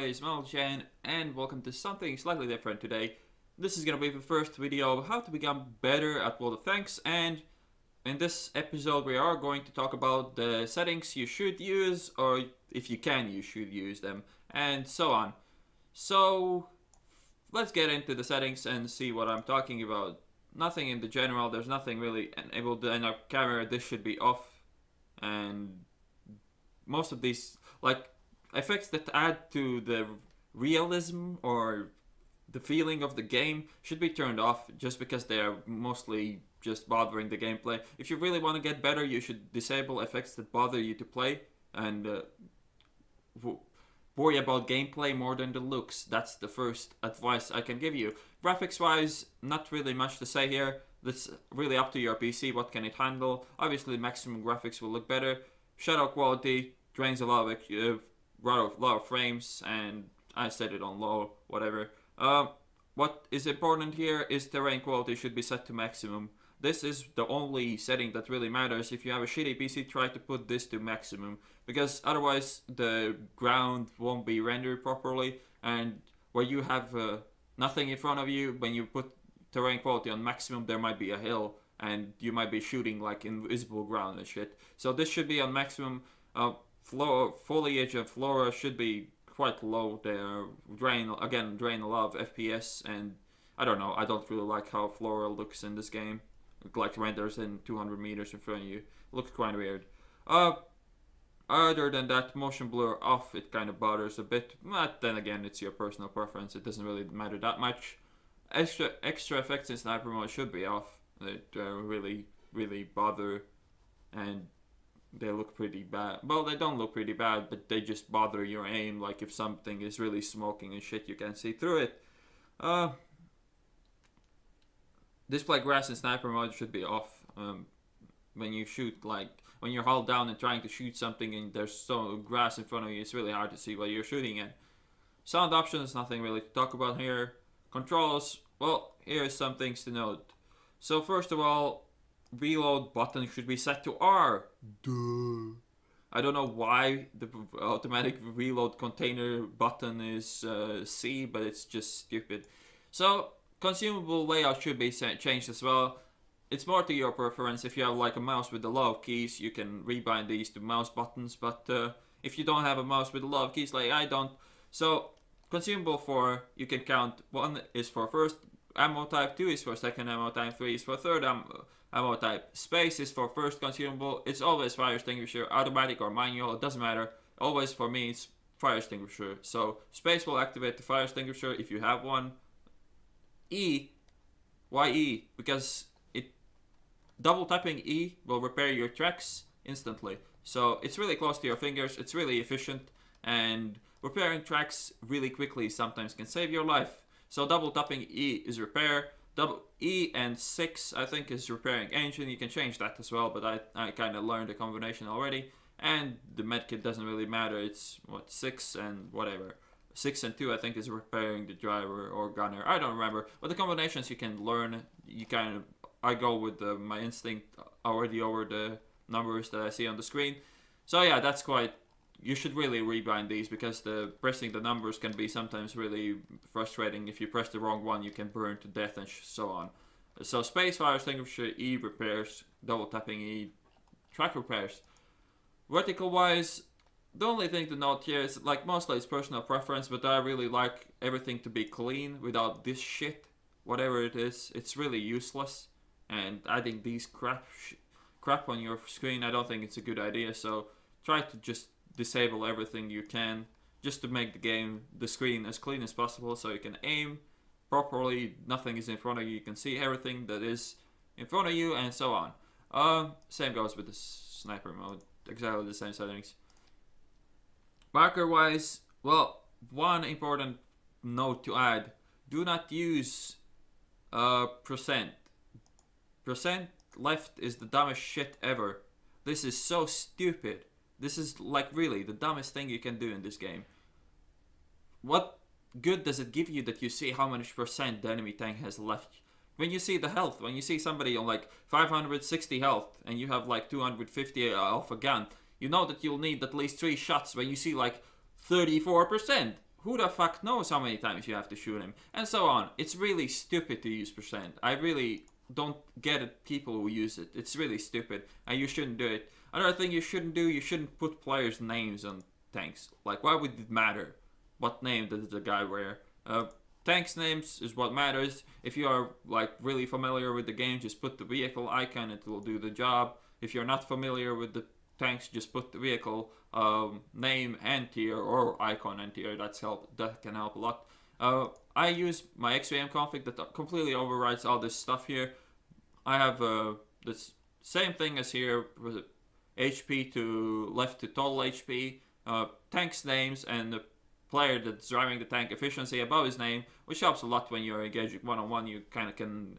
guys, Maljan, and welcome to something slightly different today. This is gonna be the first video of how to become better at World of Tanks, and in this episode we are going to talk about the settings you should use, or if you can, you should use them, and so on. So, let's get into the settings and see what I'm talking about. Nothing in the general, there's nothing really enabled in our camera, this should be off, and most of these, like, effects that add to the realism or the feeling of the game should be turned off just because they are mostly just bothering the gameplay. If you really want to get better, you should disable effects that bother you to play and worry about gameplay more than the looks. That's the first advice I can give you. Graphics wise, not really much to say here. That's really up to your PC, what can it handle. Obviously maximum graphics will look better. Shadow quality drains a lot of frames, and I set it on low, whatever. What is important here is terrain quality should be set to maximum. This is the only setting that really matters. If you have a shitty PC, try to put this to maximum, because otherwise the ground won't be rendered properly, and where you have nothing in front of you, when you put terrain quality on maximum, there might be a hill and you might be shooting like invisible ground and shit. So this should be on maximum. Foliage and flora should be quite low. They drain a lot of FPS, and I don't know, I don't really like how flora looks in this game. Like renders in 200 meters in front of you. It looks quite weird. Other than that, motion blur off, it kind of bothers a bit, but then again, it's your personal preference, it doesn't really matter that much. Extra effects in sniper mode should be off. They really bother, and they look pretty bad. Well, they don't look pretty bad, but they just bother your aim. Like if something is really smoking and shit, you can see through it. Display grass in sniper mode should be off. When you shoot, like when you're hull down and trying to shoot something and there's so grass in front of you, it's really hard to see what you're shooting at. Sound options, nothing really to talk about here. Controls, well, here's some things to note. So first of all, reload button should be set to R. Duh. I don't know why the automatic reload container button is C, but it's just stupid. So consumable layout should be changed as well. It's more to your preference. If you have like a mouse with a lot of keys, you can rebind these to mouse buttons, but if you don't have a mouse with a lot of keys like I don't, so consumable 4, you can count 1 is for first ammo type, 2 is for second ammo type, 3 is for third ammo type. Space is for first consumable. It's always fire extinguisher, automatic or manual, it doesn't matter. Always for me it's fire extinguisher. So space will activate the fire extinguisher if you have one. E, why E? Because double tapping E will repair your tracks instantly. So it's really close to your fingers, it's really efficient, and repairing tracks really quickly sometimes can save your life. So double tapping E is repair. Double E and 6 I think is repairing engine. You can change that as well, but I kind of learned the combination already. And the medkit doesn't really matter. It's what, 6 and whatever. 6 and 2 I think is repairing the driver or gunner. I don't remember. But the combinations you can learn. You kind of, I go with my instinct already over the numbers that I see on the screen. So yeah, that's quite. You should really rebind these, because pressing the numbers can be sometimes really frustrating. If you press the wrong one, you can burn to death and so on. So space, fire extinguisher, E repairs, double tapping E, track repairs. Vertical wise, the only thing to note here is, like, mostly it's personal preference, but I really like everything to be clean without this shit. Whatever it is, it's really useless. And adding these crap on your screen, I don't think it's a good idea. So try to just disable everything you can, just to make the screen as clean as possible, so you can aim properly, nothing is in front of you, you can see everything that is in front of you, and so on. Same goes with the sniper mode, exactly the same settings. Marker wise, well, one important note to add: do not use %. % left is the dumbest shit ever. This is so stupid. This is like really the dumbest thing you can do in this game. What good does it give you that you see how much % the enemy tank has left? When you see the health, when you see somebody on like 560 health and you have like 250 off a gun, you know that you'll need at least 3 shots when you see like 34%. who the fuck knows how many times you have to shoot him, and so on. It's really stupid to use percent. I really don't get it, people who use it. It's really stupid, and you shouldn't do it. Another thing you shouldn't do, you shouldn't put players' names on tanks. Like, why would it matter? What name does the guy wear? Tanks names is what matters. If you are like really familiar with the game, just put the vehicle icon, it will do the job. If you're not familiar with the tanks, just put the vehicle name and tier, or icon and tier. That can help a lot. I use my XVM config that completely overrides all this stuff here. I have this same thing as here with HP to left to total HP, tanks names, and the player that's driving the tank efficiency above his name, which helps a lot when you're engaging one-on-one. You kind of can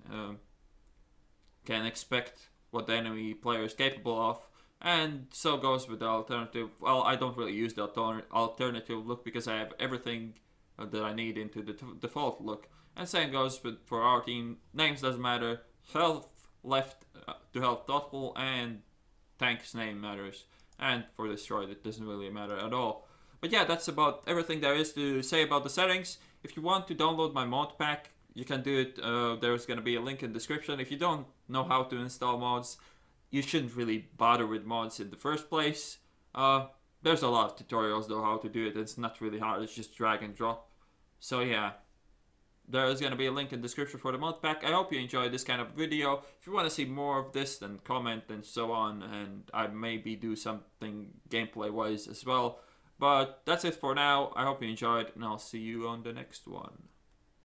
expect what the enemy player is capable of. And so goes with the alternative. Well, I don't really use the alternative look because I have everything that I need into the default look. And same goes for our team. Names doesn't matter. Health left to health total, and tank's name matters. And for destroyed, it doesn't really matter at all. But yeah, that's about everything there is to say about the settings. If you want to download my mod pack, you can do it. There's going to be a link in the description. If you don't know how to install mods, you shouldn't really bother with mods in the first place. There's a lot of tutorials though how to do it. It's not really hard, it's just drag and drop. So yeah, there is going to be a link in the description for the mod pack. I hope you enjoyed this kind of video. If you want to see more of this, then comment and so on, and I maybe do something gameplay wise as well. But that's it for now. I hope you enjoyed, and I'll see you on the next one.